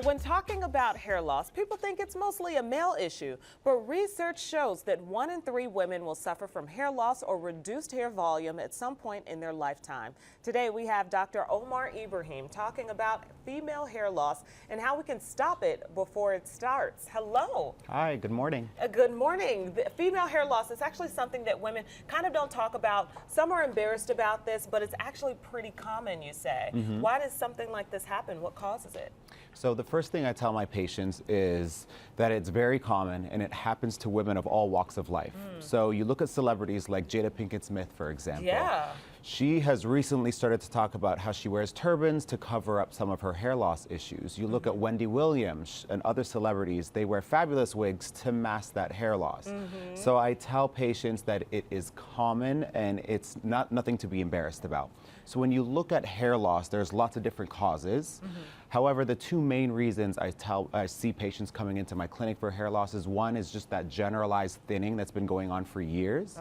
When talking about hair loss, people think it's mostly a male issue, but research shows that 1 in 3 women will suffer from hair loss or reduced hair volume at some point in their lifetime. Today we have Dr. Omer Ibrahim talking about female hair loss and how we can stop it before it starts. Hello. Hi, good morning. Good morning. Female hair loss is actually something that women kind of don't talk about. Some are embarrassed about this, but it's actually pretty common, you say. Why does something like this happen? What causes it? So the first thing I tell my patients is that it's very common and it happens to women of all walks of life. So you look at celebrities like Jada Pinkett Smith, for example. Yeah. She has recently started to talk about how she wears turbans to cover up some of her hair loss issues. You look at Wendy Williams and other celebrities, they wear fabulous wigs to mask that hair loss. So I tell patients that it is common and it's nothing to be embarrassed about. So when you look at hair loss, there's lots of different causes. However, the two main reasons I see patients coming into my clinic for hair loss is one is just that generalized thinning that's been going on for years.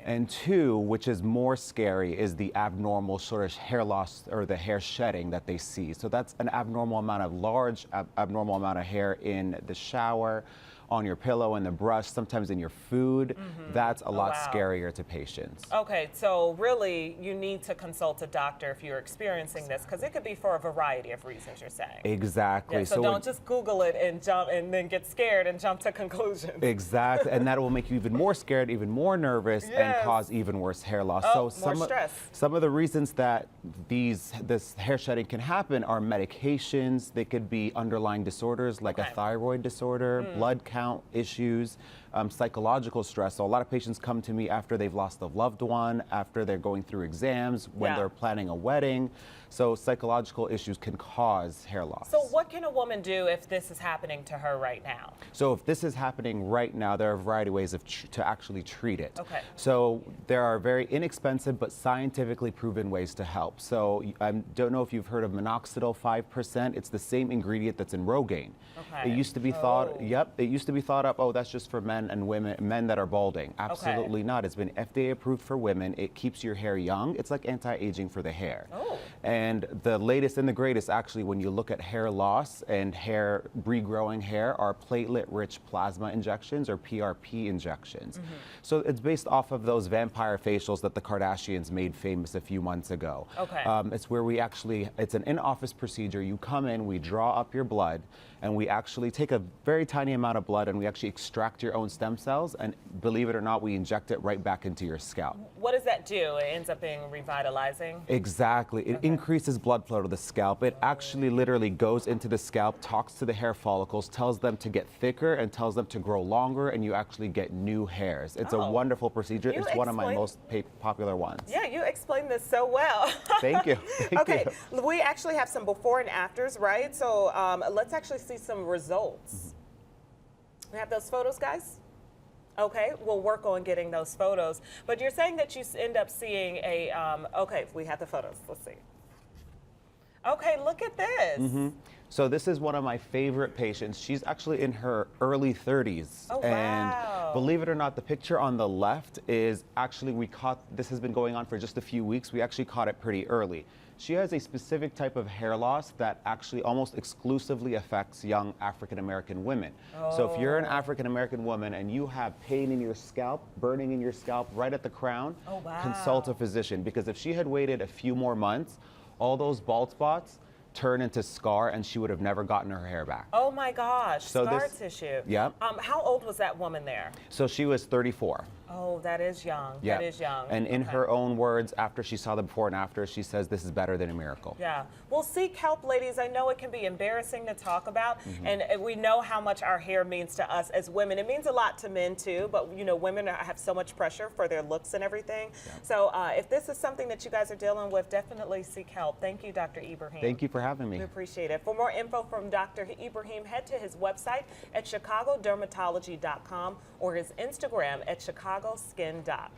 And two, which is more scary, is the abnormal sort of hair loss or the hair shedding that they see. So that's an abnormal amount of abnormal amount of hair in the shower, on your pillow, in the brush, sometimes in your food. That's a lot scarier to patients. Okay, so really you need to consult a doctor if you're experiencing this, because it could be for a variety of reasons, you're saying. Exactly. Yeah, so don't just Google it and jump and then get scared and jump to conclusions. Exactly, and that will make you even more scared, even more nervous, and cause even worse hair loss. Oh, so more stress. Some of the reasons that this hair shedding can happen are medications. They could be underlying disorders like a thyroid disorder, blood count issues, psychological stress. So a lot of patients come to me after they've lost a loved one, after they're going through exams, when they're planning a wedding. So psychological issues can cause hair loss. So what can a woman do if this is happening to her right now? So if this is happening right now, there are a variety of ways to actually treat it. Okay. So there are very inexpensive but scientifically proven ways to help. So I don't know if you've heard of Minoxidil 5%. It's the same ingredient that's in Rogaine. Okay. It used to be thought, it used to be thought of, oh, that's just for men and women, men that are balding. Absolutely not. It's been FDA approved for women. It keeps your hair young. It's like anti-aging for the hair. And the latest and the greatest, actually, when you look at hair loss and hair regrowing hair, are platelet-rich plasma injections or PRP injections. So it's based off of those vampire facials that the Kardashians made famous a few months ago. It's where it's an in-office procedure. You come in, we draw up your blood, and we actually take a very tiny amount of blood and we actually extract your own stem cells, and believe it or not, we inject it right back into your scalp. What does that do? It ends up being revitalizing? Exactly. It increases blood flow to the scalp. It actually literally goes into the scalp, talks to the hair follicles, tells them to get thicker and tells them to grow longer, and you actually get new hairs. It's a wonderful procedure. It's one of my most popular ones. Yeah, you explained this so well. Thank you. Okay, we actually have some before and afters, right? So let's actually see some results. We have those photos, guys? Okay, we'll work on getting those photos. But you're saying that you end up seeing a, okay, we have the photos. Let's see. Okay, look at this. So this is one of my favorite patients. She's actually in her early 30s. Oh, and wow. Believe it or not, the picture on the left is actually, this has been going on for just a few weeks. We actually caught it pretty early. She has a specific type of hair loss that actually almost exclusively affects young African-American women. So if you're an African-American woman and you have pain in your scalp, burning in your scalp right at the crown, consult a physician, because if she had waited a few more months, all those bald spots turn into scar and she would have never gotten her hair back. Oh my gosh, so scar tissue. Yeah. How old was that woman there? So she was 34. Oh, that is young. Yeah. That is young. And in her own words, after she saw the before and after, she says this is better than a miracle. Yeah. Well, seek help, ladies. I know it can be embarrassing to talk about, and we know how much our hair means to us as women. It means a lot to men too, but you know, women have so much pressure for their looks and everything. So if this is something that you guys are dealing with, definitely seek help. Thank you, Dr. Ibrahim. Thank you for having me. We appreciate it. For more info from Dr. Ibrahim, head to his website at chicagodermatology.com or his Instagram at chicagoskindoc.